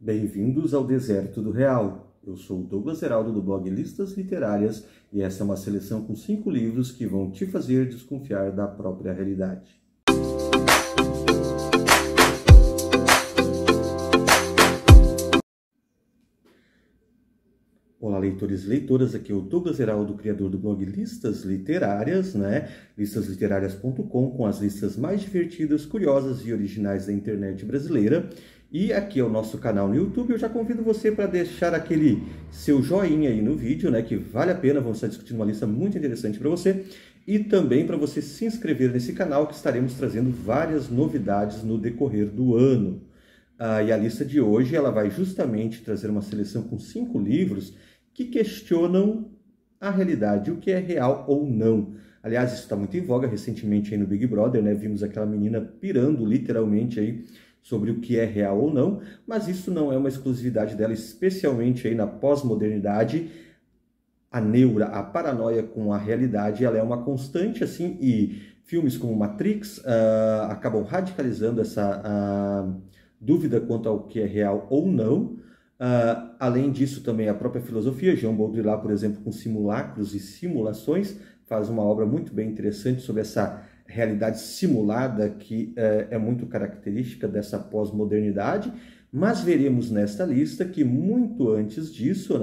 Bem-vindos ao Deserto do Real. Eu sou o Douglas Heraldo do blog Listas Literárias e essa é uma seleção com 5 livros que vão te fazer desconfiar da própria realidade. Olá, leitores e leitoras, aqui é o Douglas Heraldo, criador do blog Listas Literárias, listasliterárias.com, com as listas mais divertidas, curiosas e originais da internet brasileira. E aqui é o nosso canal no YouTube. Eu já convido você para deixar aquele seu joinha aí no vídeo, que vale a pena, vamos estar discutindo uma lista muito interessante para você. E também para você se inscrever nesse canal, que estaremos trazendo várias novidades no decorrer do ano. E a lista de hoje ela vai justamente trazer uma seleção com 5 livros que questionam a realidade, o que é real ou não. Aliás, isso está muito em voga recentemente aí no Big Brother, Vimos aquela menina pirando literalmente aí sobre o que é real ou não, mas isso não é uma exclusividade dela, especialmente aí na pós-modernidade. A neura, a paranoia com a realidade, ela é uma constante, assim, e filmes como Matrix acabam radicalizando essa dúvida quanto ao que é real ou não. Além disso, também a própria filosofia, Jean Baudrillard, por exemplo, com simulacros e simulações, faz uma obra muito bem interessante sobre essa realidade simulada que é muito característica dessa pós-modernidade. Mas veremos nesta lista que muito antes disso,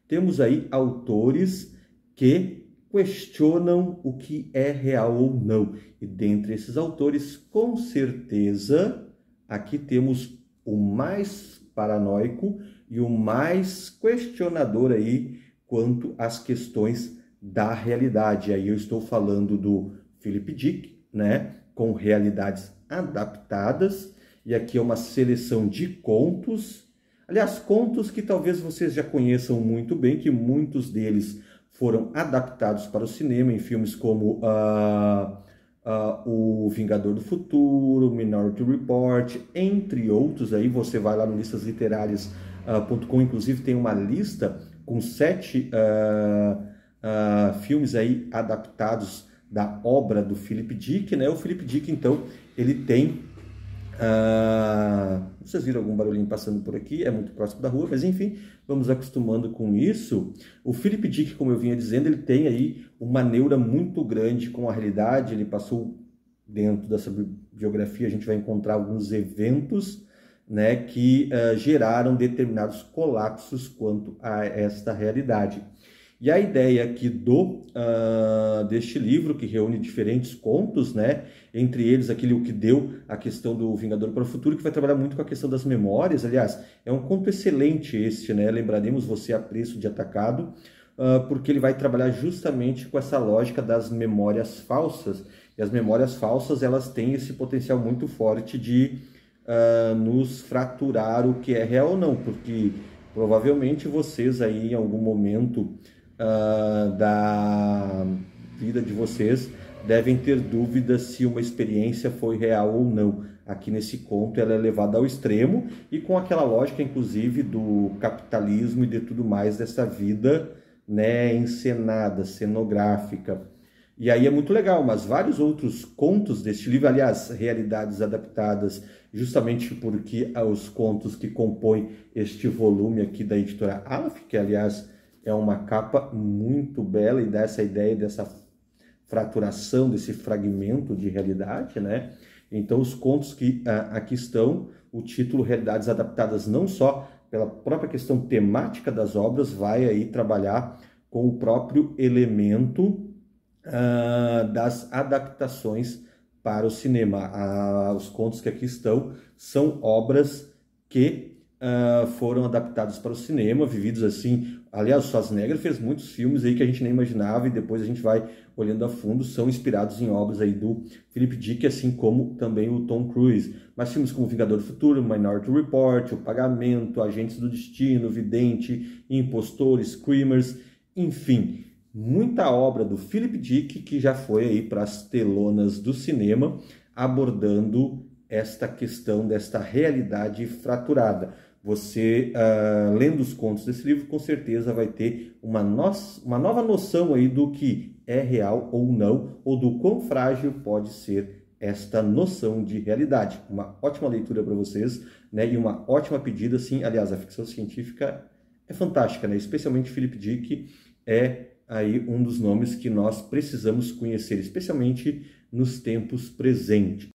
temos aí autores que questionam o que é real ou não. E dentre esses autores, com certeza, aqui temos o mais paranoico e o mais questionador aí quanto às questões da realidade. Aí eu estou falando do Philip Dick, com Realidades Adaptadas, e aqui é uma seleção de contos, aliás, contos que talvez vocês já conheçam muito bem, que muitos deles foram adaptados para o cinema em filmes como O Vingador do Futuro, Minority Report, entre outros. Aí você vai lá no listasliterárias.com, inclusive tem uma lista com 7 filmes aí adaptados da obra do Philip Dick, O Philip Dick, então, ele tem... vocês viram algum barulhinho passando por aqui? É muito próximo da rua, mas enfim, vamos acostumando com isso. O Philip Dick, como eu vinha dizendo, ele tem aí uma neura muito grande com a realidade. Ele passou dentro dessa biografia, a gente vai encontrar alguns eventos, que geraram determinados colapsos quanto a esta realidade. E a ideia aqui deste livro, que reúne diferentes contos, entre eles aquele O que deu a questão do Vingador para o Futuro, que vai trabalhar muito com a questão das memórias. Aliás, é um conto excelente este, Lembraremos você a preço de atacado, porque ele vai trabalhar justamente com essa lógica das memórias falsas. E as memórias falsas, elas têm esse potencial muito forte de nos fraturar o que é real ou não, porque provavelmente vocês aí em algum momento da vida de vocês devem ter dúvidas se uma experiência foi real ou não. Aqui nesse conto ela é levada ao extremo e com aquela lógica, inclusive, do capitalismo e de tudo mais dessa vida, encenada, cenográfica. E aí é muito legal, mas vários outros contos deste livro, aliás, Realidades Adaptadas, justamente porque os contos que compõem este volume aqui da editora Aleph, que aliás é uma capa muito bela e dá essa ideia dessa fraturação, desse fragmento de realidade, Então, os contos que aqui estão, o título Realidades Adaptadas, não só pela própria questão temática das obras, vai aí trabalhar com o próprio elemento das adaptações para o cinema. Os contos que aqui estão são obras que foram adaptados para o cinema, vividos assim. Aliás, o Schwarzenegger fez muitos filmes aí que a gente nem imaginava, e depois a gente vai olhando a fundo, são inspirados em obras aí do Philip Dick, assim como também o Tom Cruise. Mas filmes como Vingador do Futuro, Minority Report, O Pagamento, Agentes do Destino, Vidente, Impostores, Screamers, enfim, muita obra do Philip Dick que já foi aí para as telonas do cinema, abordando esta questão desta realidade fraturada. Você, lendo os contos desse livro, com certeza vai ter uma nova noção aí do que é real ou não, ou do quão frágil pode ser esta noção de realidade. Uma ótima leitura para vocês, né? E uma ótima pedida, sim. Aliás, a ficção científica é fantástica, né? Especialmente Philip Dick é aí um dos nomes que nós precisamos conhecer, especialmente nos tempos presentes.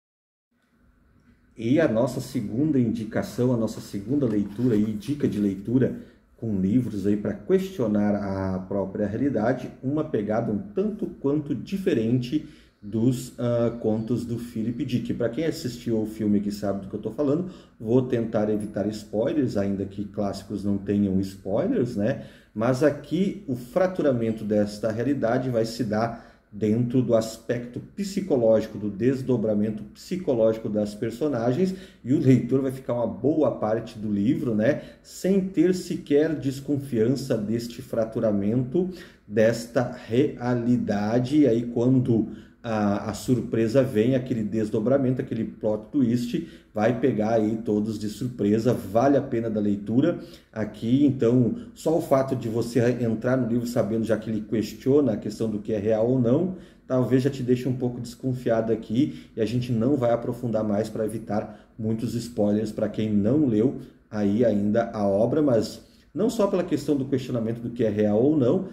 E a nossa segunda indicação, a nossa segunda leitura e dica de leitura com livros aí para questionar a própria realidade, uma pegada um tanto quanto diferente dos contos do Philip Dick. Para quem assistiu ao filme aqui sabe do que eu estou falando, vou tentar evitar spoilers, ainda que clássicos não tenham spoilers, né? Mas aqui o fraturamento desta realidade vai se dar dentro do aspecto psicológico, do desdobramento psicológico das personagens, e o leitor vai ficar uma boa parte do livro, né, sem ter sequer desconfiança deste fraturamento, desta realidade. E aí quando a surpresa vem, aquele desdobramento, aquele plot twist, vai pegar aí todos de surpresa. Vale a pena da leitura aqui. Então, só o fato de você entrar no livro sabendo já que ele questiona a questão do que é real ou não, talvez já te deixe um pouco desconfiado aqui, e a gente não vai aprofundar mais para evitar muitos spoilers para quem não leu aí ainda a obra. Mas não só pela questão do questionamento do que é real ou não,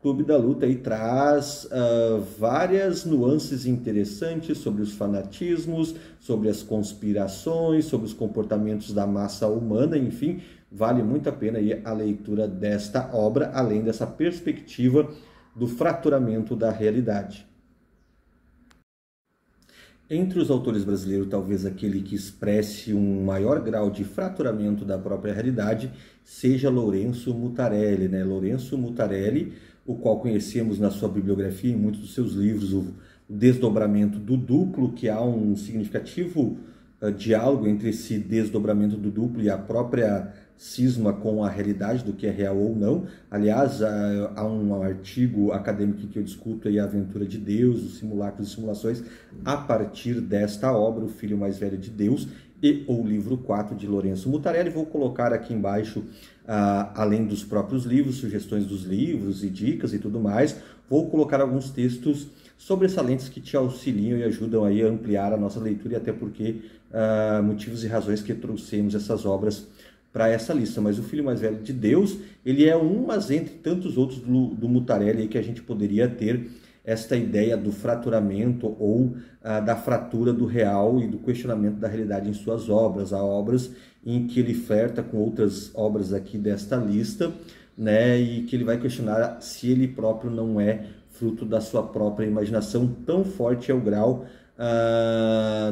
Clube da Luta aí traz várias nuances interessantes sobre os fanatismos, sobre as conspirações, sobre os comportamentos da massa humana, enfim, vale muito a pena aí a leitura desta obra, além dessa perspectiva do fraturamento da realidade. Entre os autores brasileiros, talvez aquele que expresse um maior grau de fraturamento da própria realidade seja Lourenço Mutarelli, né? Lourenço Mutarelli, o qual conhecemos na sua bibliografia, em muitos dos seus livros, o desdobramento do duplo, que há um significativo diálogo entre esse desdobramento do duplo e a própria cisma com a realidade do que é real ou não. Aliás, há um artigo acadêmico que eu discuto aí a aventura de Deus, os simulacros e simulações, a partir desta obra, O Filho Mais Velho de Deus, e o livro 4 de Lourenço Mutarelli. Vou colocar aqui embaixo, além dos próprios livros, sugestões dos livros e dicas e tudo mais, vou colocar alguns textos sobressalentes que te auxiliam e ajudam aí a ampliar a nossa leitura, e até porque motivos e razões que trouxemos essas obras para essa lista. Mas O Filho Mais Velho de Deus, ele é um, mas entre tantos outros do Mutarelli aí, que a gente poderia ter esta ideia do fraturamento ou da fratura do real e do questionamento da realidade em suas obras. Há obras em que ele flerta com outras obras aqui desta lista, né, e que ele vai questionar se ele próprio não é fruto da sua própria imaginação. Tão forte é o grau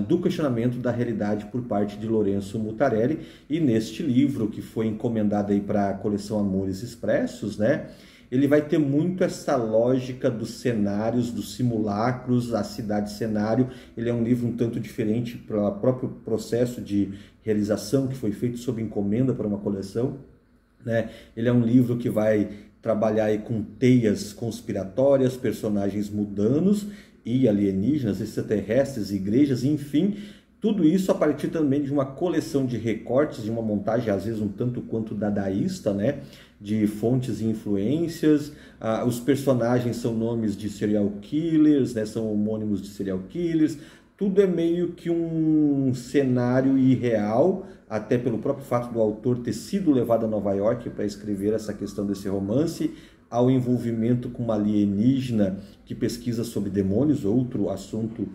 do questionamento da realidade por parte de Lourenço Mutarelli. E neste livro, que foi encomendado aí para a coleção Amores Expressos, né, ele vai ter muito essa lógica dos cenários, dos simulacros, a cidade-cenário. Ele é um livro um tanto diferente pelo próprio processo de realização que foi feito sob encomenda para uma coleção, né? Ele é um livro que vai trabalhar aí com teias conspiratórias, personagens mundanos e alienígenas, extraterrestres, igrejas, enfim, tudo isso a partir também de uma coleção de recortes, de uma montagem às vezes um tanto quanto dadaísta, né? De fontes e influências. Os personagens são nomes de serial killers, né? São homônimos de serial killers. Tudo é meio que um cenário irreal, até pelo próprio fato do autor ter sido levado a Nova York para escrever essa questão desse romance, ao envolvimento com uma alienígena que pesquisa sobre demônios, outro assunto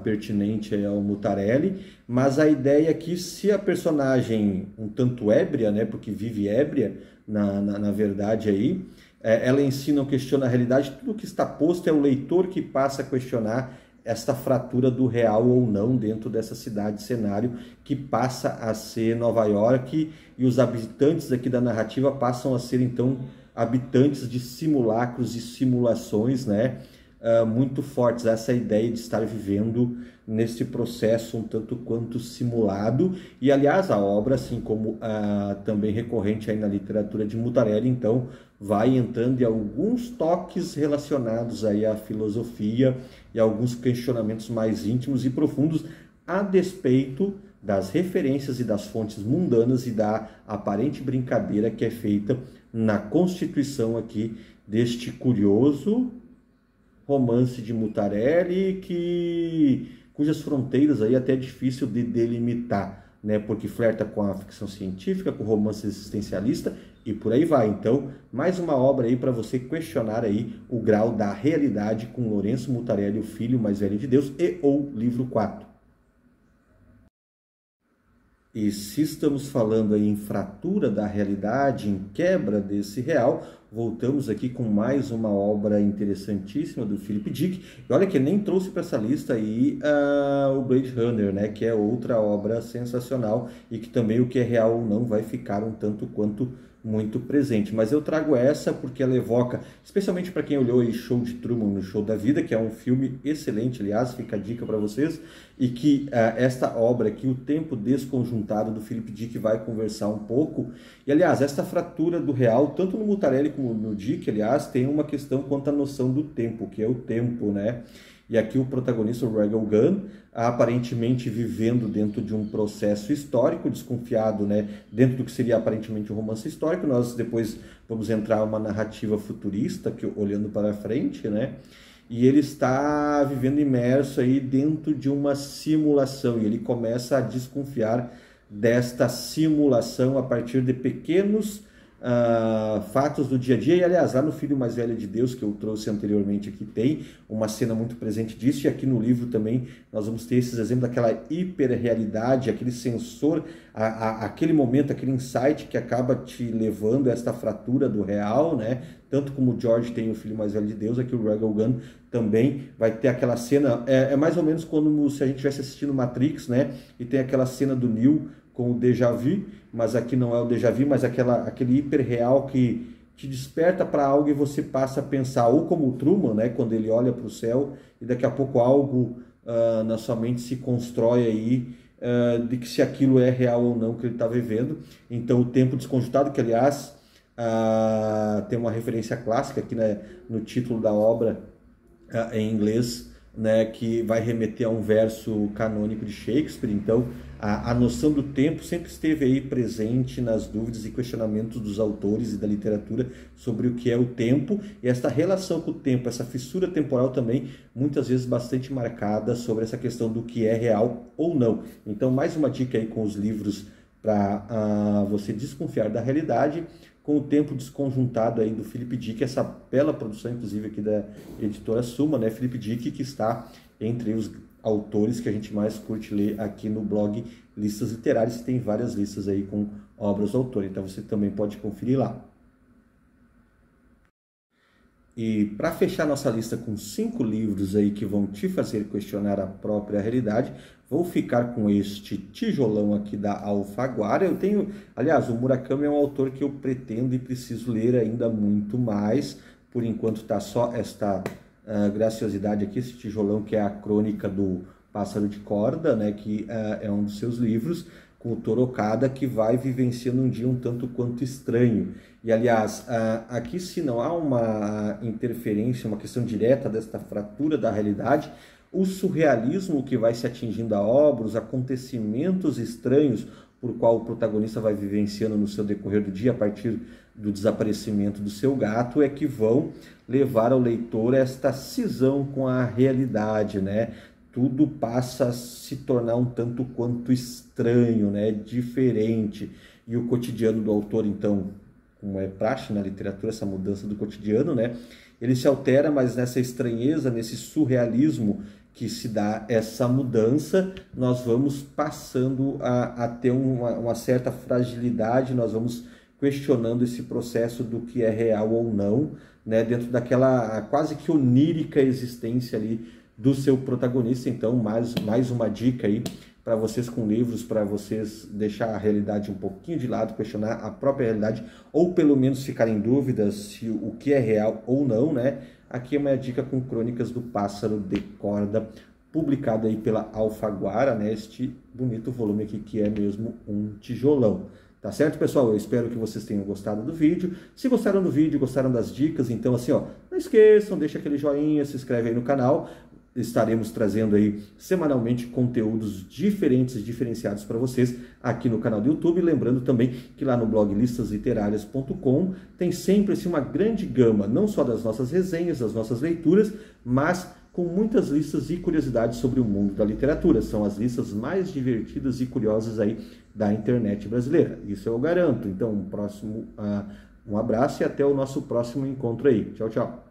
pertinente ao Mutarelli. Mas a ideia é que, se a personagem um tanto ébria, né, porque vive ébria, na verdade aí, ela em si não questiona a realidade, tudo que está posto é o leitor que passa a questionar esta fratura do real ou não dentro dessa cidade-cenário que passa a ser Nova York, e os habitantes aqui da narrativa passam a ser então habitantes de simulacros e simulações, né? Muito fortes, essa ideia de estar vivendo nesse processo um tanto quanto simulado. E aliás, a obra, assim como também recorrente aí na literatura de Mutarelli, então vai entrando em alguns toques relacionados aí à filosofia e alguns questionamentos mais íntimos e profundos, a despeito das referências e das fontes mundanas e da aparente brincadeira que é feita na constituição aqui deste curioso romance de Mutarelli, que cujas fronteiras aí até é difícil de delimitar, né, porque flerta com a ficção científica, com o romance existencialista e por aí vai. Então, mais uma obra aí para você questionar aí o grau da realidade com Lourenço Mutarelli, o filho mais velho de Deus, e ou livro 4. E se estamos falando aí em fratura da realidade, em quebra desse real, voltamos aqui com mais uma obra interessantíssima do Philip Dick. E olha que nem trouxe para essa lista aí o Blade Runner, né, que é outra obra sensacional e que também o que é real ou não vai ficar um tanto quanto muito presente. Mas eu trago essa porque ela evoca, especialmente para quem olhou aí Show de Truman no Show da Vida, que é um filme excelente, aliás, fica a dica para vocês, e que esta obra aqui, O Tempo Desconjuntado, do Philip Dick, vai conversar um pouco. E, aliás, esta fratura do real, tanto no Mutarelli como no Dick, aliás, tem uma questão quanto à noção do tempo, que é o tempo, né? E aqui o protagonista, o Regal Gunn, aparentemente vivendo dentro de um processo histórico, desconfiado, né, dentro do que seria aparentemente um romance histórico. Nós depois vamos entrar uma narrativa futurista, que, olhando para frente, né? E ele está vivendo imerso aí dentro de uma simulação, e ele começa a desconfiar desta simulação a partir de pequenos fatos do dia a dia. E aliás, lá no Filho Mais Velho de Deus, que eu trouxe anteriormente aqui, tem uma cena muito presente disso, e aqui no livro também nós vamos ter esses exemplos daquela hiperrealidade, aquele sensor, aquele momento, aquele insight que acaba te levando a esta fratura do real, né? Tanto como o George tem o Filho Mais Velho de Deus, aqui o Regal Gunn também vai ter aquela cena, é mais ou menos como se a gente estivesse assistindo Matrix, né? E tem aquela cena do Neo com o déjà vu, mas aqui não é o déjà vu, mas aquele hiperreal que te desperta para algo e você passa a pensar, ou como o Truman, né, quando ele olha para o céu e daqui a pouco algo na sua mente se constrói aí de que se aquilo é real ou não que ele está vivendo. Então, O Tempo Desconjuntado, que aliás tem uma referência clássica aqui, né, no título da obra em inglês, né, que vai remeter a um verso canônico de Shakespeare. Então, a noção do tempo sempre esteve aí presente nas dúvidas e questionamentos dos autores e da literatura sobre o que é o tempo, e esta relação com o tempo, essa fissura temporal também, muitas vezes bastante marcada sobre essa questão do que é real ou não. Então, mais uma dica aí com os livros para você desconfiar da realidade, com O Tempo Desconjuntado aí do Philip Dick, essa bela produção, inclusive, aqui da editora Suma, né? Philip Dick, que está entre os autores que a gente mais curte ler aqui no blog Listas Literárias, tem várias listas aí com obras do autor, então você também pode conferir lá. E para fechar nossa lista com 5 livros aí que vão te fazer questionar a própria realidade, vou ficar com este tijolão aqui da Alfaguara. Eu tenho, aliás, o Murakami é um autor que eu pretendo e preciso ler ainda muito mais. Por enquanto está só esta graciosidade aqui, esse tijolão que é a crônica do Pássaro de Corda, né, que é um dos seus livros, com o Toru Okada, que vai vivenciando um dia um tanto quanto estranho. E, aliás, aqui se não há uma interferência, uma questão direta desta fratura da realidade, o surrealismo que vai se atingindo a obra, os acontecimentos estranhos por qual o protagonista vai vivenciando no seu decorrer do dia a partir do desaparecimento do seu gato, é que vão levar ao leitor esta cisão com a realidade, né? Tudo passa a se tornar um tanto quanto estranho, né? Diferente. E o cotidiano do autor, então, como é praxe na literatura, essa mudança do cotidiano, né? Ele se altera, mas nessa estranheza, nesse surrealismo que se dá essa mudança, nós vamos passando a ter uma certa fragilidade, nós vamos questionando esse processo do que é real ou não, né? Dentro daquela quase que onírica existência ali do seu protagonista. Então, mais uma dica aí para vocês com livros, para vocês deixar a realidade um pouquinho de lado, questionar a própria realidade, ou pelo menos ficar em dúvida se o que é real ou não, né? Aqui é uma dica com Crônicas do Pássaro de Corda, publicado aí pela Alfaguara, né? Este bonito volume aqui que é mesmo um tijolão. Tá certo, pessoal? Eu espero que vocês tenham gostado do vídeo. Se gostaram do vídeo, gostaram das dicas, então assim, ó, não esqueçam, deixa aquele joinha, se inscreve aí no canal. Estaremos trazendo aí semanalmente conteúdos diferentes e diferenciados para vocês aqui no canal do YouTube. Lembrando também que lá no blog listasliterárias.com tem sempre assim, uma grande gama, não só das nossas resenhas, das nossas leituras, mas com muitas listas e curiosidades sobre o mundo da literatura. São as listas mais divertidas e curiosas aí da internet brasileira. Isso eu garanto. Então, um abraço e até o nosso próximo encontro aí. Tchau, tchau.